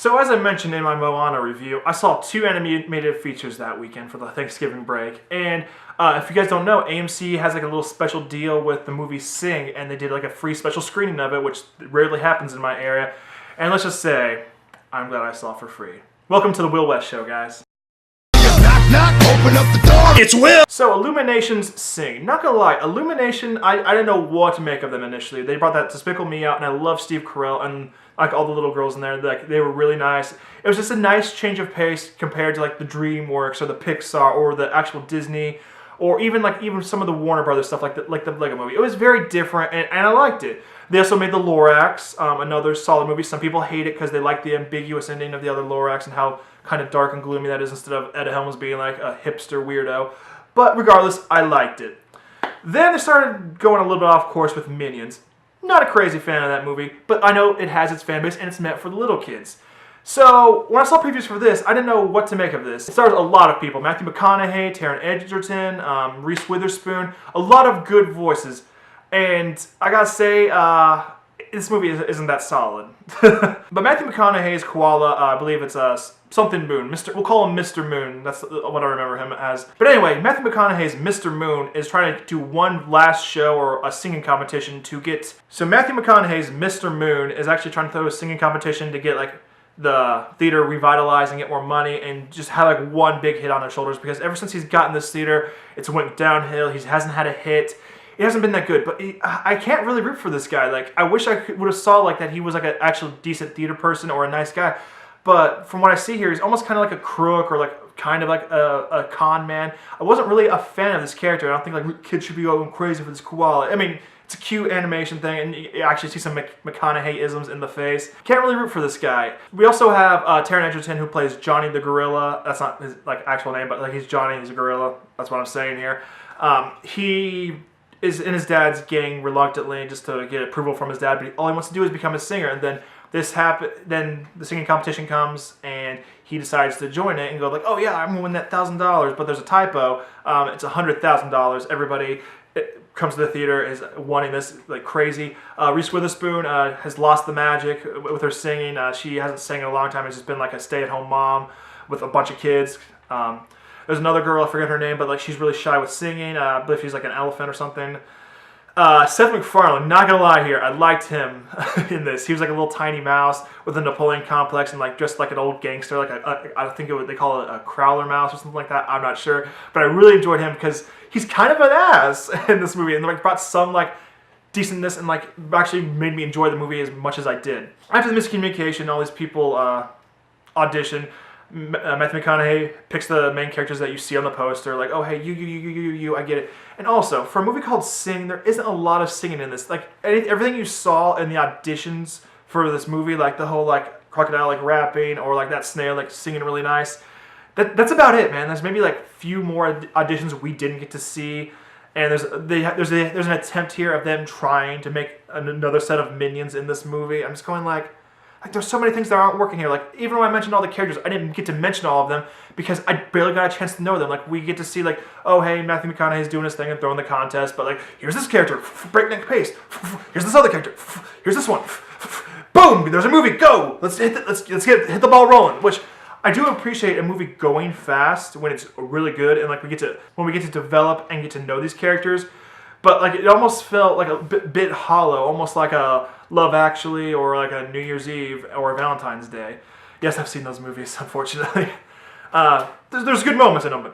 So as I mentioned in my Moana review, I saw 2 animated features that weekend for the Thanksgiving break. And if you guys don't know, AMC has like a little special deal with the movie Sing, and they did like a free special screening of it, which rarely happens in my area. And let's just say, I'm glad I saw it for free. Welcome to the Will West Show, guys. Knock, knock, open up the door. It's Will. So Illumination's Sing. Not gonna lie, Illumination, I didn't know what to make of them initially. They brought that Despicable Me out, and I love Steve Carell and like all the little girls in there. Like they were really nice. It was just a nice change of pace compared to like the DreamWorks or the Pixar or the actual Disney, or even some of the Warner Brothers stuff like the Lego Movie. It was very different, and I liked it. They also made The Lorax, another solid movie. Some people hate it because they like the ambiguous ending of the other Lorax and how kind of dark and gloomy that is instead of Ed Helms being like a hipster weirdo. But regardless, I liked it. Then they started going a little bit off course with Minions. Not a crazy fan of that movie, but I know it has its fan base and it's meant for the little kids. So when I saw previews for this, I didn't know what to make of this. It stars a lot of people. Matthew McConaughey, Taron Egerton, Reese Witherspoon. A lot of good voices. And I gotta say, this movie isn't that solid. But Matthew McConaughey's koala, I believe it's something Moon. We'll call him Mr. Moon. That's what I remember him as. But anyway, Matthew McConaughey's Mr. Moon is trying to do one last show or a singing competition to get... So Matthew McConaughey's Mr. Moon is actually trying to throw a singing competition to get like the theater revitalized and get more money and just have like one big hit on their shoulders, because ever since he's gotten this theater, it's went downhill. He hasn't had a hit. It hasn't been that good, but I can't really root for this guy. Like, I wish I would have saw like that he was like an actual decent theater person or a nice guy. But from what I see here, he's almost kind of like a crook or like kind of like a con man. I wasn't really a fan of this character. I don't think like kids should be going crazy for this koala. I mean, it's a cute animation thing, and you actually see some McConaughey-isms in the face. Can't really root for this guy. We also have Taron Egerton, who plays Johnny the gorilla. That's not his like actual name, but like he's Johnny. He's a gorilla. That's what I'm saying here. He is in his dad's gang reluctantly just to get approval from his dad, but all he wants to do is become a singer. And then then the singing competition comes, and he decides to join it and go like, oh yeah, I'm gonna win that $1,000, but there's a typo. It's $100,000. Everybody comes to the theater is wanting this like crazy. Reese Witherspoon has lost the magic with her singing. She hasn't sang in a long time. It's just been like a stay-at-home mom with a bunch of kids. There's another girl, I forget her name, but like she's really shy with singing. I believe she's like an elephant or something. Seth MacFarlane, not gonna lie here, I liked him in this. He was like a little tiny mouse with a Napoleon complex and like dressed like an old gangster, like I think they call it a crowler mouse or something like that. I'm not sure, but I really enjoyed him because he's kind of an ass in this movie, and like brought some like decentness and like actually made me enjoy the movie as much as I did. After the miscommunication, all these people audition. Matthew McConaughey picks the main characters that you see on the poster, like, oh hey, you, I get it. And also, for a movie called Sing, there isn't a lot of singing in this. Like, everything you saw in the auditions for this movie, like the whole like crocodile like rapping, or like that snail like singing really nice, that's about it, man. There's maybe like few more auditions we didn't get to see, and there's an attempt here of them trying to make another set of Minions in this movie. I'm just going like there's so many things that aren't working here. Like, even when I mentioned all the characters, I didn't get to mention all of them because I barely got a chance to know them. Like, we get to see, like, oh, hey, Matthew McConaughey's doing his thing and throwing the contest, but, like, here's this character, breakneck pace. Here's this other character. Here's this one. Boom! There's a movie. Go! Let's hit the ball rolling. Which I do appreciate a movie going fast when it's really good, and like when we get to develop and get to know these characters. But like it almost felt like a bit hollow, almost like a Love Actually or like a New Year's Eve or a Valentine's Day. Yes, I've seen those movies, unfortunately. There's good moments in them,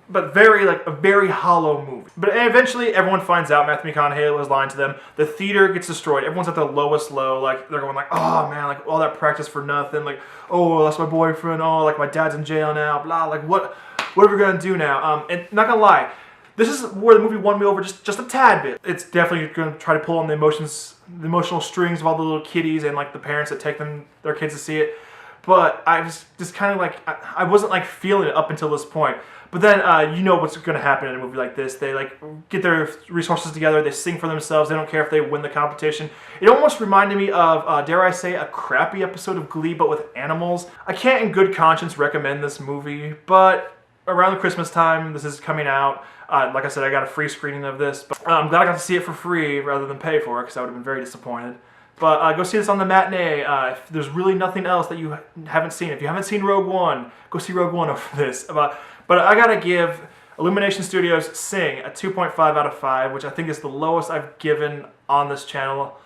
but a very hollow movie. But eventually, everyone finds out Matthew McConaughey was lying to them. The theater gets destroyed. Everyone's at the lowest low. Like they're going like, oh man, like all that practice for nothing. Like, oh, that's my boyfriend. Oh, like my dad's in jail now. Blah. Like what are we gonna do now? And not gonna lie. This is where the movie won me over just a tad bit. It's definitely going to try to pull on the emotional strings of all the little kiddies and like the parents that take their kids to see it. But I was just kind of like, I wasn't like feeling it up until this point. But then you know what's going to happen in a movie like this. They like get their resources together. They sing for themselves. They don't care if they win the competition. It almost reminded me of, dare I say, a crappy episode of Glee, but with animals. I can't in good conscience recommend this movie, but around the Christmas time, this is coming out. Like I said, I got a free screening of this, but I'm glad I got to see it for free rather than pay for it because I would have been very disappointed. But go see this on the matinee. If there's really nothing else that you haven't seen, if you haven't seen Rogue One, go see Rogue One over this. But I gotta give Illumination Studios Sing a 2.5 out of 5, which I think is the lowest I've given on this channel.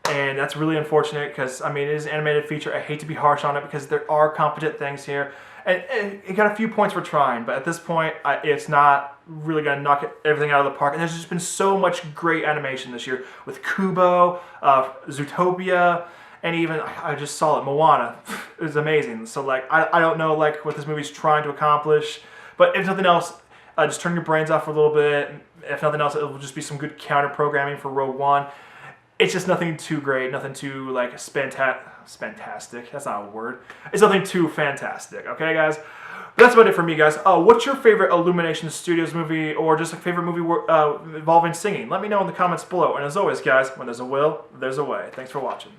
And that's really unfortunate because, I mean, it is an animated feature. I hate to be harsh on it because there are competent things here. And it got a few points for trying, but at this point, it's not really going to knock everything out of the park. And there's just been so much great animation this year with Kubo, Zootopia, and even, I just saw it, Moana. It was amazing. So, like, I don't know, like, what this movie's trying to accomplish. But if nothing else, just turn your brains off for a little bit. If nothing else, it will just be some good counter-programming for Rogue One. It's just nothing too great, nothing too, like, fantastic. That's not a word. It's nothing too fantastic, okay, guys? But that's about it for me, guys. What's your favorite Illumination Studios movie, or just a favorite movie involving singing? Let me know in the comments below. And as always, guys, when there's a will, there's a way. Thanks for watching.